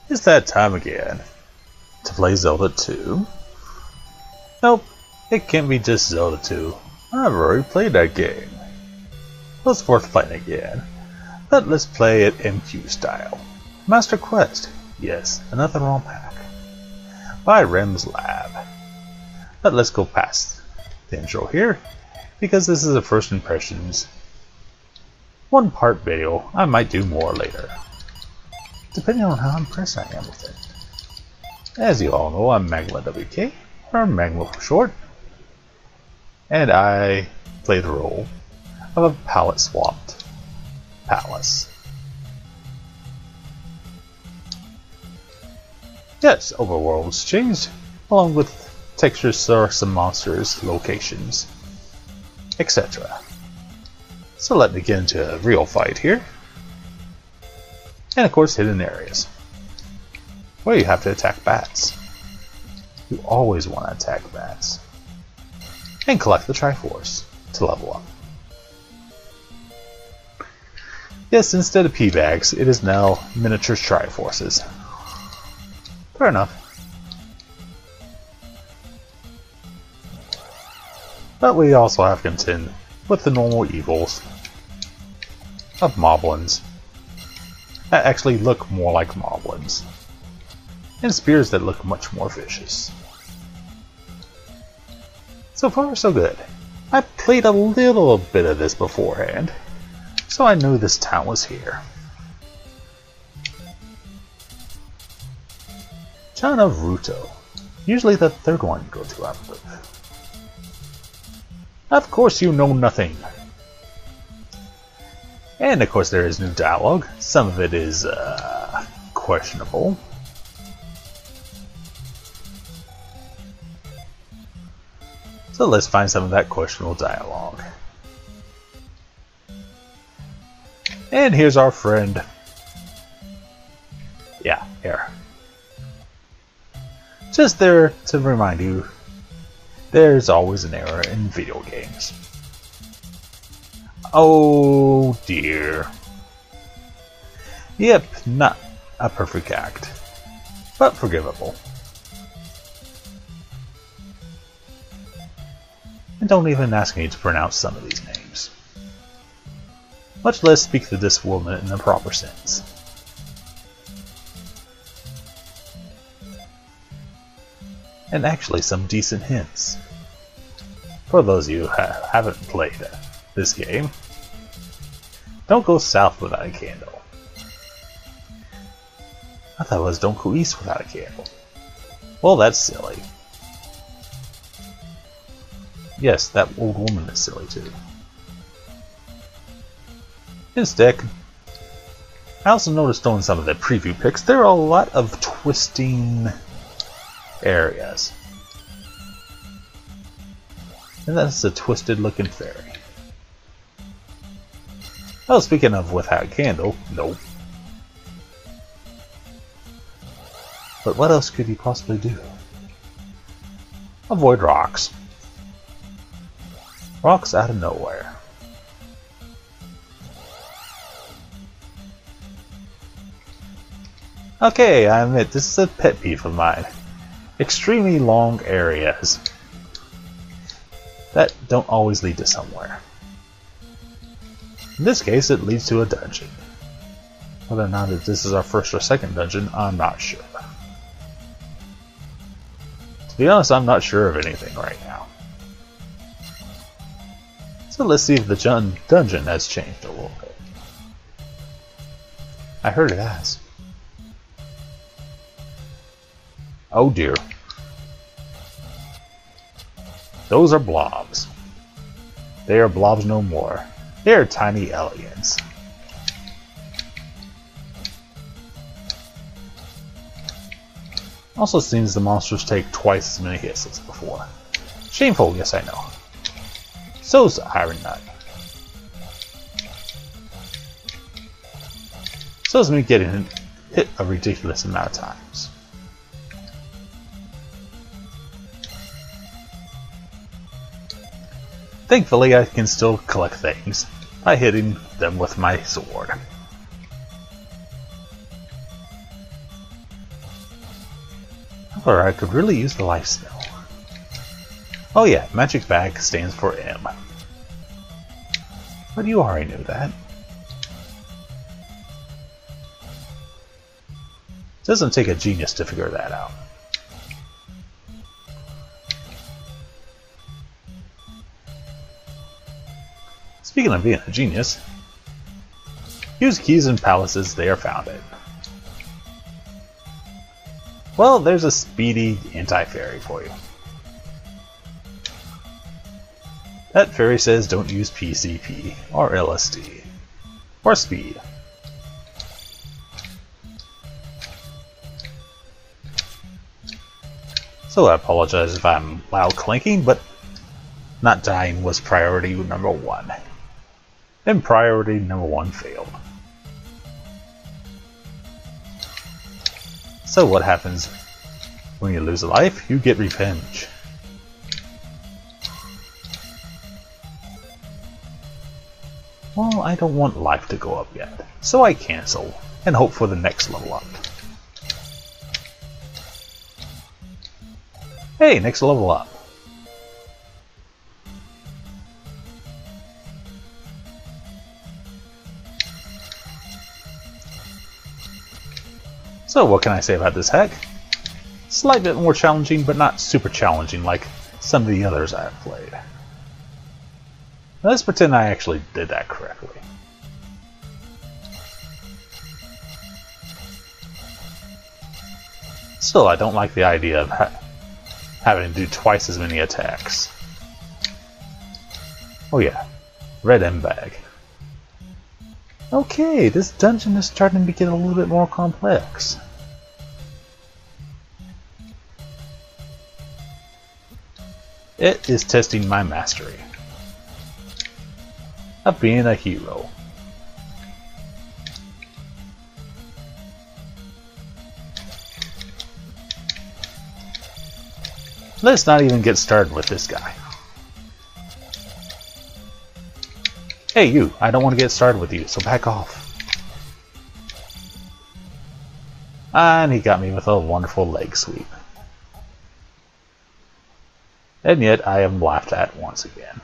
It's that time again. To play Zelda 2? Nope, it can't be just Zelda 2. I've already played that game. Well, it's worth playing again. But let's play it MQ style. Master Quest. Yes, another ROM pack. By Rem's Lab. But let's go past the intro here, because this is a first impressions one part video. I might do more later, depending on how impressed I am with it. As you all know, I'm magmawk, or Magma for short, and I play the role of a palette swapped palace. Yes, Overworld's changed, along with textures for some monsters, locations, etc. So let me get into a real fight here. And of course, hidden areas, where you have to attack bats. You always want to attack bats. And collect the Triforce to level up. Yes, instead of P-Bags, it is now miniature Triforces. Fair enough. But we also have to contend with the normal evils of moblins that actually look more like moblins, and spears that look much more vicious. So far, so good. I played a little bit of this beforehand, so I knew this town was here. Town of Ruto. Usually the third one you go to, I believe. Of course you know nothing. And of course there is new dialogue. Some of it is questionable. So let's find some of that questionable dialogue. And here's our friend. Yeah, here. Just there to remind you, there's always an error in video games. Oh dear. Yep, not a perfect act, but forgivable. And don't even ask me to pronounce some of these names, much less speak to this woman in the proper sense. And actually some decent hints. For those of you who haven't played this game, don't go south without a candle. I thought it was don't go east without a candle. Well, that's silly. Yes, that old woman is silly too. Instead, I also noticed on some of the preview pics, there are a lot of twisting areas. And that's a twisted looking fairy. Oh, speaking of without a candle, nope. But what else could you possibly do? Avoid rocks. Rocks out of nowhere. Okay, I admit this is a pet peeve of mine. Extremely long areas that don't always lead to somewhere. In this case, it leads to a dungeon. Whether or not this is our first or second dungeon, I'm not sure. To be honest, I'm not sure of anything right now. So let's see if the dungeon has changed a little bit. I heard it has. Oh dear. Those are blobs. They are blobs no more. They are tiny aliens. Also seems the monsters take twice as many hits as before. Shameful, yes I know. So's Iron Knight. So's me getting hit a ridiculous amount of times. Thankfully, I can still collect things by hitting them with my sword. However, I could really use the life spell. Oh yeah, magic bag stands for M. But you already knew that. Doesn't take a genius to figure that out. Speaking of being a genius, use keys in palaces they are found in. Well, there's a speedy anti-fairy for you. That fairy says don't use PCP, or LSD, or speed. So I apologize if I'm loud clinking, but not dying was priority number 1. And priority number 1 failed. So what happens when you lose a life? You get revenge. Well, I don't want life to go up yet, so I cancel and hope for the next level up. Hey, next level up. So what can I say about this hack? Slight bit more challenging, but not super challenging like some of the others I have played. Let's pretend I actually did that correctly. Still, I don't like the idea of having to do twice as many attacks. Oh yeah, red M bag. Okay, this dungeon is starting to get a little bit more complex. It is testing my mastery of being a hero. Let's not even get started with this guy. Hey you, I don't want to get started with you, so back off. And he got me with a wonderful leg sweep. And yet I am laughed at once again.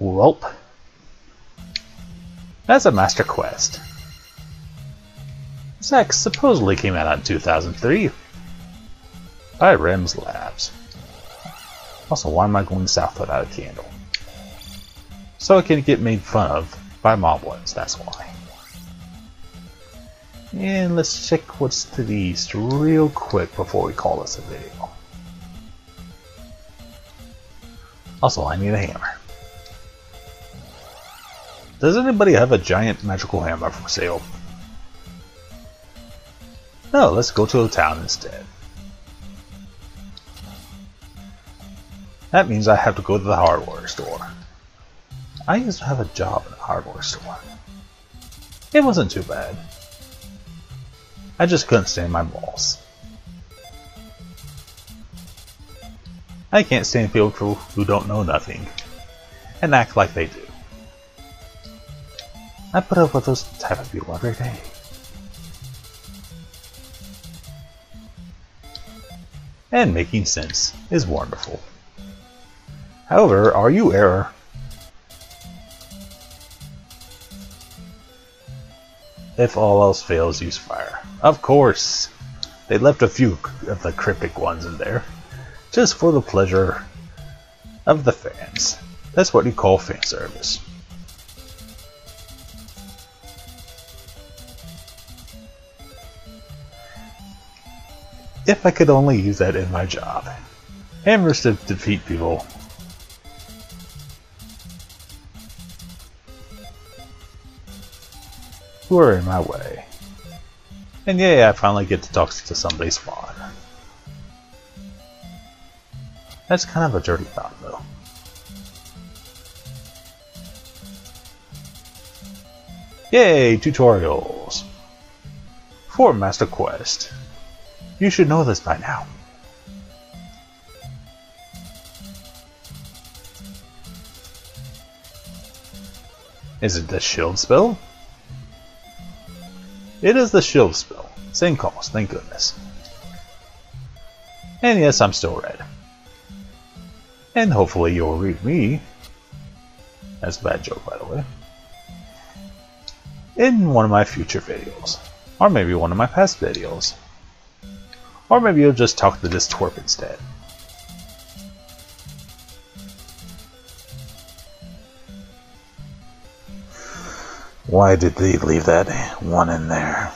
Welp. That's a master quest. This hack supposedly came out in 2003 by Rems Labs. Also, why am I going south without a candle? So I can get made fun of by moblins, that's why. And let's check what's to the east real quick before we call this a video. Also, I need a hammer. Does anybody have a giant magical hammer for sale? No, let's go to a town instead. That means I have to go to the hardware store. I used to have a job in a hardware store. It wasn't too bad. I just couldn't stand my boss. I can't stand people who don't know nothing and act like they do. I put up with those type of people every day. And making sense is wonderful. However, are you error? If all else fails, use fire. Of course! They left a few of the cryptic ones in there, just for the pleasure of the fans. That's what you call fan service. If I could only use that in my job. Hammers to defeat people. Who are in my way. And yeah, I finally get to talk to somebody's spawn. That's kind of a dirty thought though. Yay, tutorials! For Master Quest. You should know this by now. Is it the shield spell? It is the shield spell. Same cost, thank goodness. And yes, I'm still red. And hopefully you'll read me. That's a bad joke, by the way. In one of my future videos. Or maybe one of my past videos. Or maybe you'll just talk to this twerp instead. Why did they leave that one in there?